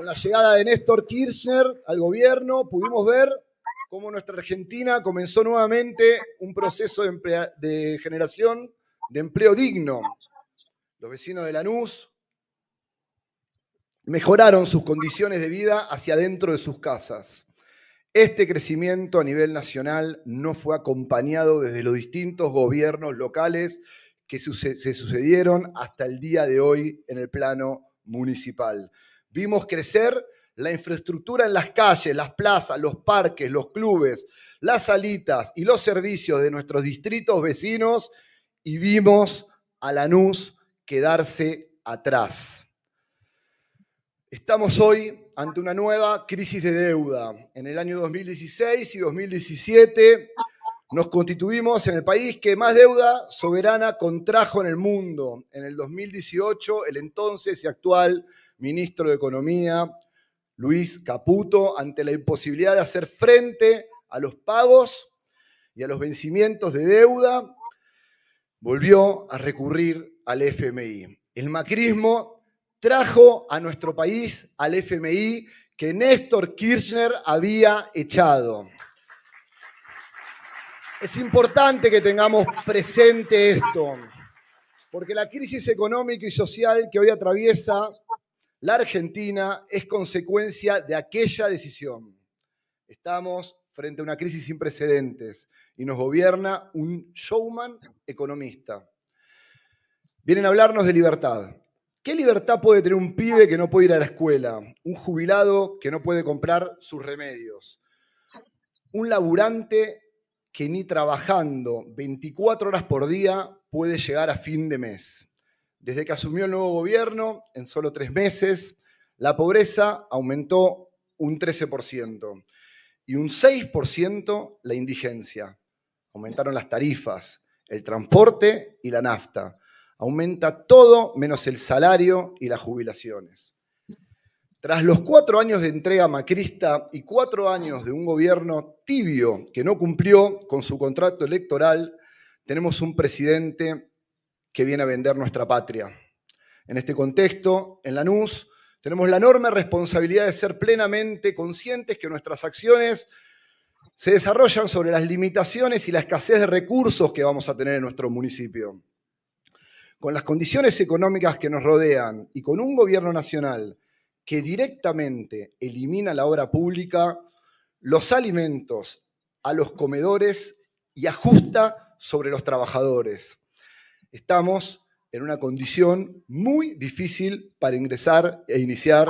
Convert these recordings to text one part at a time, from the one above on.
Con la llegada de Néstor Kirchner al gobierno, pudimos ver cómo nuestra Argentina comenzó nuevamente un proceso de generación de empleo digno. Los vecinos de Lanús mejoraron sus condiciones de vida hacia adentro de sus casas. Este crecimiento a nivel nacional no fue acompañado desde los distintos gobiernos locales que se sucedieron hasta el día de hoy en el plano municipal. Vimos crecer la infraestructura en las calles, las plazas, los parques, los clubes, las salitas y los servicios de nuestros distritos vecinos y vimos a Lanús quedarse atrás. Estamos hoy ante una nueva crisis de deuda. En el año 2016 y 2017 nos constituimos en el país que más deuda soberana contrajo en el mundo. En el 2018, el entonces y actual ministro de Economía, Luis Caputo, ante la imposibilidad de hacer frente a los pagos y a los vencimientos de deuda, volvió a recurrir al FMI. El macrismo trajo a nuestro país al FMI que Néstor Kirchner había echado. Es importante que tengamos presente esto, porque la crisis económica y social que hoy atraviesa la Argentina es consecuencia de aquella decisión. Estamos frente a una crisis sin precedentes y nos gobierna un showman economista. Vienen a hablarnos de libertad. ¿Qué libertad puede tener un pibe que no puede ir a la escuela? Un jubilado que no puede comprar sus remedios. Un laburante que ni trabajando 24 horas por día puede llegar a fin de mes. Desde que asumió el nuevo gobierno, en solo 3 meses, la pobreza aumentó un 13% y un 6% la indigencia. Aumentaron las tarifas, el transporte y la nafta. Aumenta todo menos el salario y las jubilaciones. Tras los 4 años de entrega macrista y 4 años de un gobierno tibio que no cumplió con su contrato electoral, tenemos un presidente que viene a vender nuestra patria. En este contexto, en Lanús, tenemos la enorme responsabilidad de ser plenamente conscientes que nuestras acciones se desarrollan sobre las limitaciones y la escasez de recursos que vamos a tener en nuestro municipio. Con las condiciones económicas que nos rodean y con un gobierno nacional que directamente elimina la obra pública, los alimentos a los comedores y ajusta sobre los trabajadores. Estamos en una condición muy difícil para ingresar e iniciar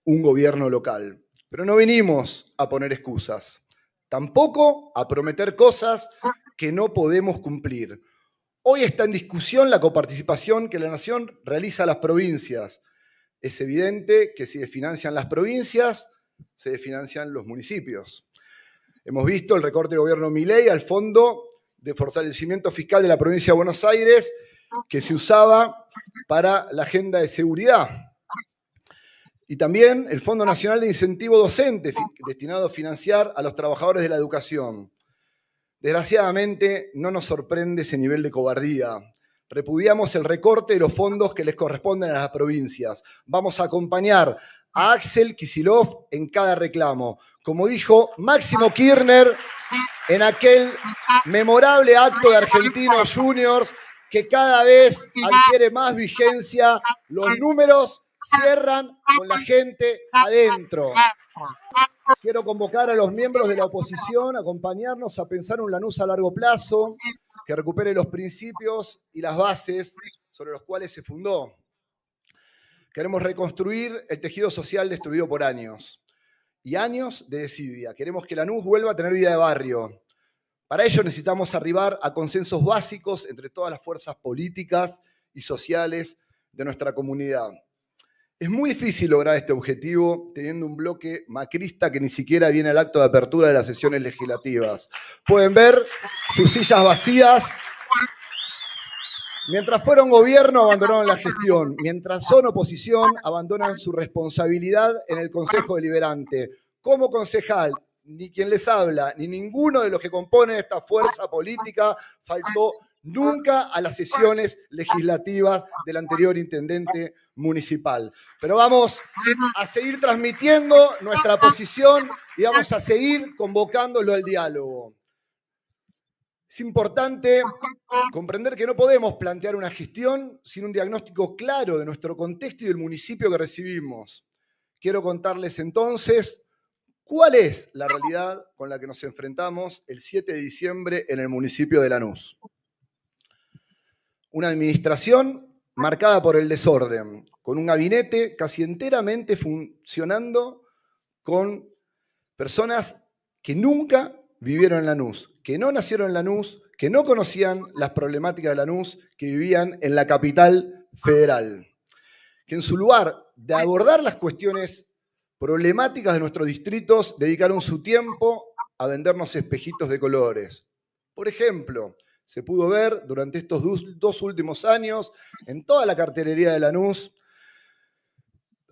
un gobierno local. Pero no venimos a poner excusas, tampoco a prometer cosas que no podemos cumplir. Hoy está en discusión la coparticipación que la Nación realiza a las provincias. Es evidente que si desfinancian las provincias, se desfinancian los municipios. Hemos visto el recorte del gobierno Milei al Fondo de Fortalecimiento Fiscal de la provincia de Buenos Aires, que se usaba para la agenda de seguridad. Y también el Fondo Nacional de Incentivo Docente, destinado a financiar a los trabajadores de la educación. Desgraciadamente, no nos sorprende ese nivel de cobardía. Repudiamos el recorte de los fondos que les corresponden a las provincias. Vamos a acompañar a Axel Kicillof en cada reclamo. Como dijo Máximo Kirchner en aquel memorable acto de Argentinos Juniors, que cada vez adquiere más vigencia, los números cierran con la gente adentro. Quiero convocar a los miembros de la oposición a acompañarnos a pensar un Lanús a largo plazo que recupere los principios y las bases sobre los cuales se fundó. Queremos reconstruir el tejido social destruido por años y años de desidia. Queremos que Lanús vuelva a tener vida de barrio. Para ello necesitamos arribar a consensos básicos entre todas las fuerzas políticas y sociales de nuestra comunidad. Es muy difícil lograr este objetivo teniendo un bloque macrista que ni siquiera viene al acto de apertura de las sesiones legislativas. Pueden ver sus sillas vacías. Mientras fueron gobierno, abandonaron la gestión. Mientras son oposición, abandonan su responsabilidad en el Consejo Deliberante. Como concejal ni quien les habla, ni ninguno de los que componen esta fuerza política faltó nunca a las sesiones legislativas del anterior intendente municipal. Pero vamos a seguir transmitiendo nuestra posición y vamos a seguir convocándolo al diálogo. Es importante comprender que no podemos plantear una gestión sin un diagnóstico claro de nuestro contexto y del municipio que recibimos. Quiero contarles entonces cuál es la realidad con la que nos enfrentamos el 7 de diciembre en el municipio de Lanús. Una administración marcada por el desorden, con un gabinete casi enteramente funcionando con personas que nunca vivieron en Lanús, que no nacieron en Lanús, que no conocían las problemáticas de Lanús, que vivían en la capital federal. Que en su lugar de abordar las cuestiones problemáticas de nuestros distritos, dedicaron su tiempo a vendernos espejitos de colores. Por ejemplo, se pudo ver durante estos dos últimos años en toda la cartelería de Lanús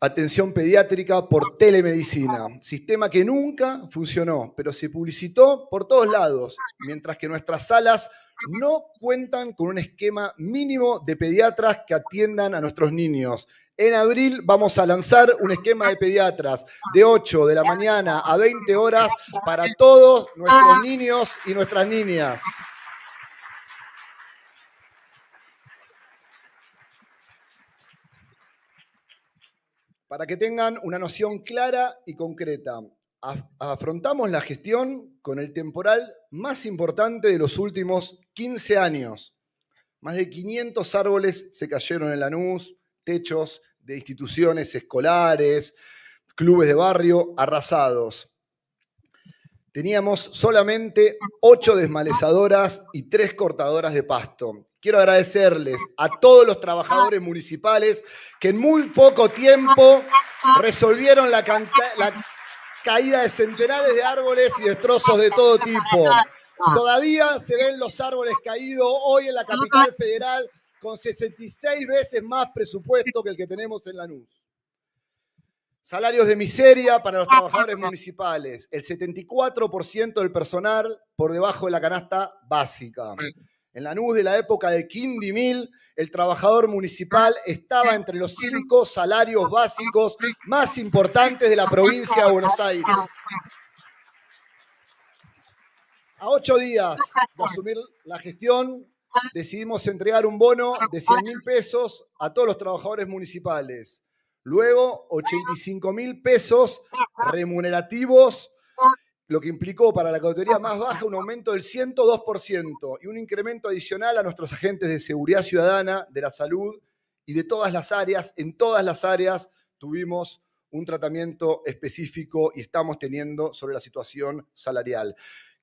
atención pediátrica por telemedicina, sistema que nunca funcionó, pero se publicitó por todos lados, mientras que nuestras salas no cuentan con un esquema mínimo de pediatras que atiendan a nuestros niños. En abril vamos a lanzar un esquema de pediatras de 8 de la mañana a 20 horas para todos nuestros niños y nuestras niñas. Para que tengan una noción clara y concreta, afrontamos la gestión con el temporal más importante de los últimos 15 años. Más de 500 árboles se cayeron en Lanús, techos de instituciones escolares, clubes de barrio arrasados. Teníamos solamente 8 desmalezadoras y 3 cortadoras de pasto. Quiero agradecerles a todos los trabajadores municipales que en muy poco tiempo resolvieron la caída de centenares de árboles y destrozos de todo tipo. Todavía se ven los árboles caídos hoy en la capital federal con 66 veces más presupuesto que el que tenemos en Lanús. Salarios de miseria para los trabajadores municipales. El 74% del personal por debajo de la canasta básica. En Lanús, de la época de Quindimil, el trabajador municipal estaba entre los 5 salarios básicos más importantes de la provincia de Buenos Aires. A 8 días de asumir la gestión, decidimos entregar un bono de 100.000 pesos a todos los trabajadores municipales. Luego, 85.000 pesos remunerativos, lo que implicó para la categoría más baja un aumento del 102% y un incremento adicional a nuestros agentes de seguridad ciudadana, de la salud y de todas las áreas. En todas las áreas tuvimos un tratamiento específico y estamos teniendo sobre la situación salarial.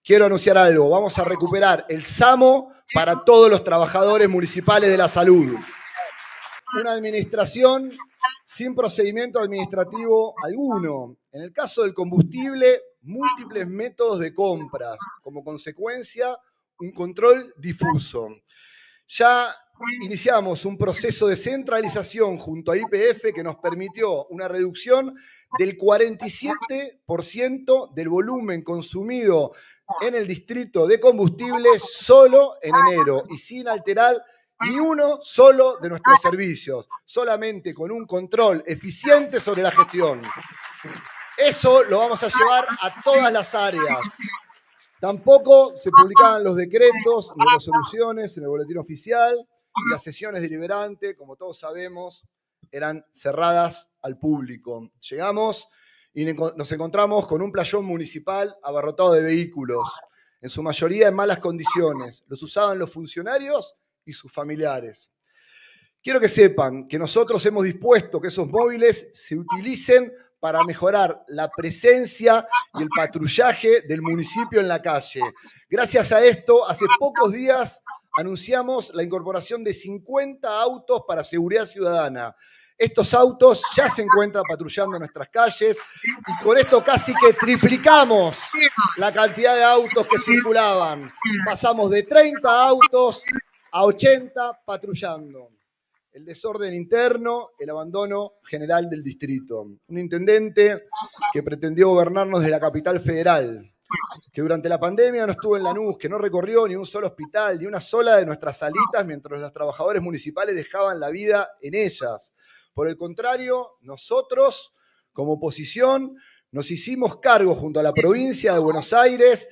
Quiero anunciar algo, vamos a recuperar el SAMO para todos los trabajadores municipales de la salud. Una administración sin procedimiento administrativo alguno. En el caso del combustible, múltiples métodos de compras. Como consecuencia, un control difuso. Ya iniciamos un proceso de centralización junto a YPF que nos permitió una reducción del 47% del volumen consumido en el distrito de combustible solo en enero y sin alterar ni uno solo de nuestros servicios, solamente con un control eficiente sobre la gestión. Eso lo vamos a llevar a todas las áreas. Tampoco se publicaban los decretos ni resoluciones en el boletín oficial y las sesiones deliberantes, como todos sabemos, eran cerradas al público. Llegamos y nos encontramos con un playón municipal abarrotado de vehículos, en su mayoría en malas condiciones. Los usaban los funcionarios y sus familiares. Quiero que sepan que nosotros hemos dispuesto que esos móviles se utilicen para mejorar la presencia y el patrullaje del municipio en la calle. Gracias a esto, hace pocos días anunciamos la incorporación de 50 autos para seguridad ciudadana. Estos autos ya se encuentran patrullando en nuestras calles y con esto casi que triplicamos la cantidad de autos que circulaban. Pasamos de 30 autos a 80 patrullando. el desorden interno, el abandono general del distrito. Un intendente que pretendió gobernarnos desde la capital federal, que durante la pandemia no estuvo en Lanús, que no recorrió ni un solo hospital, ni una sola de nuestras salitas, mientras los trabajadores municipales dejaban la vida en ellas. Por el contrario, nosotros, como oposición, nos hicimos cargo junto a la provincia de Buenos Aires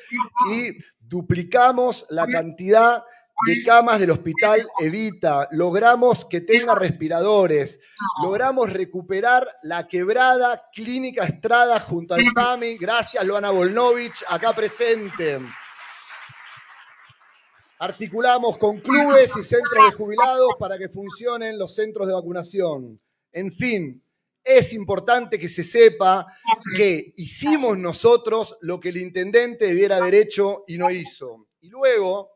y duplicamos la cantidad de camas del Hospital Evita, logramos que tenga respiradores, logramos recuperar la quebrada Clínica Estrada junto al PAMI, gracias Luana Volnovich, acá presente. Articulamos con clubes y centros de jubilados para que funcionen los centros de vacunación. En fin, es importante que se sepa que hicimos nosotros lo que el intendente debiera haber hecho y no hizo. Y luego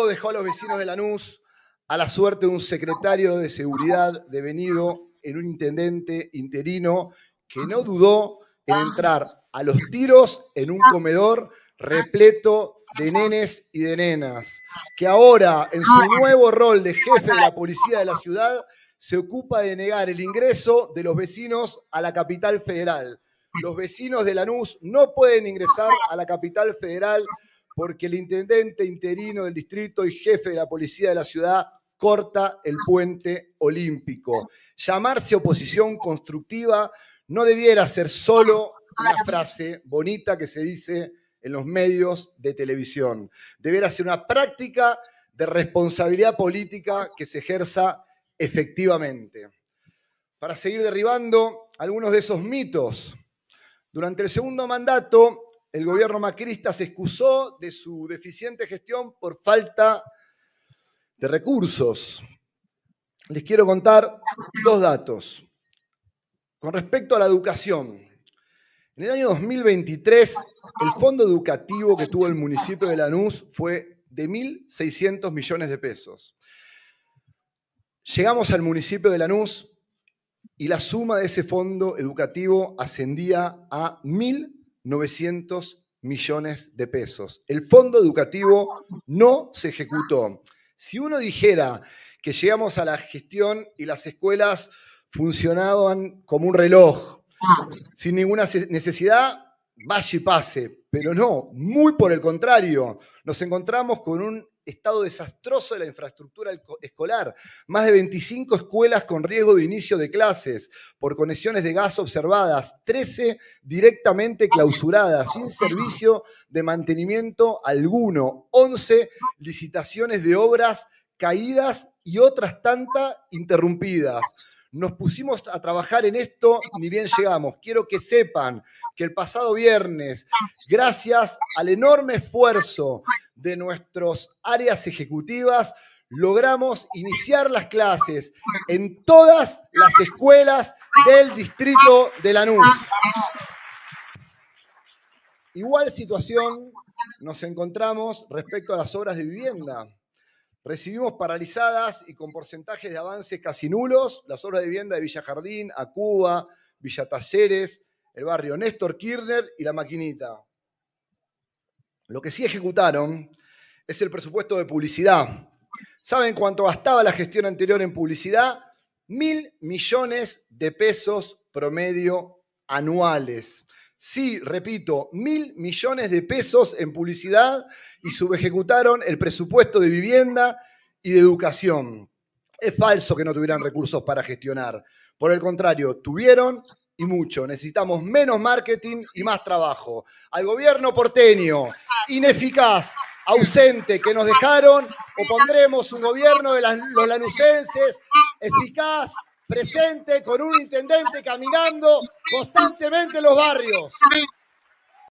dejó a los vecinos de Lanús a la suerte de un secretario de seguridad devenido en un intendente interino que no dudó en entrar a los tiros en un comedor repleto de nenes y de nenas, que ahora, en su nuevo rol de jefe de la policía de la ciudad, se ocupa de negar el ingreso de los vecinos a la capital federal. Los vecinos de Lanús no pueden ingresar a la capital federal porque el intendente interino del distrito y jefe de la policía de la ciudad corta el puente olímpico. Llamarse oposición constructiva no debiera ser solo una frase bonita que se dice en los medios de televisión. Debiera ser una práctica de responsabilidad política que se ejerza efectivamente. Para seguir derribando algunos de esos mitos, durante el segundo mandato, el gobierno macrista se excusó de su deficiente gestión por falta de recursos. Les quiero contar dos datos. Con respecto a la educación, en el año 2023, el fondo educativo que tuvo el municipio de Lanús fue de 1.600 millones de pesos. Llegamos al municipio de Lanús y la suma de ese fondo educativo ascendía a 1.900 millones de pesos. El fondo educativo no se ejecutó. Si uno dijera que llegamos a la gestión y las escuelas funcionaban como un reloj, sin ninguna necesidad, vaya y pase. Pero no, muy por el contrario. Nos encontramos con un estado desastroso de la infraestructura escolar. Más de 25 escuelas con riesgo de inicio de clases por conexiones de gas observadas, 13 directamente clausuradas, sin servicio de mantenimiento alguno, 11 licitaciones de obras caídas y otras tantas interrumpidas. Nos pusimos a trabajar en esto, ni bien llegamos. Quiero que sepan que el pasado viernes, gracias al enorme esfuerzo de nuestras áreas ejecutivas, logramos iniciar las clases en todas las escuelas del distrito de Lanús. Igual situación nos encontramos respecto a las obras de vivienda. Recibimos paralizadas y con porcentajes de avances casi nulos las obras de vivienda de Villa Jardín, Acuba, Villa Talleres, el barrio Néstor Kirchner y La Maquinita. Lo que sí ejecutaron es el presupuesto de publicidad. ¿Saben cuánto gastaba la gestión anterior en publicidad? 1.000 millones de pesos promedio anuales. Sí, repito, 1.000 millones de pesos en publicidad y subejecutaron el presupuesto de vivienda y de educación. Es falso que no tuvieran recursos para gestionar. Por el contrario, tuvieron y mucho. Necesitamos menos marketing y más trabajo. Al gobierno porteño, ineficaz, ausente, que nos dejaron, opondremos un gobierno de los lanucenses, eficaz, presente, con un intendente caminando constantemente en los barrios.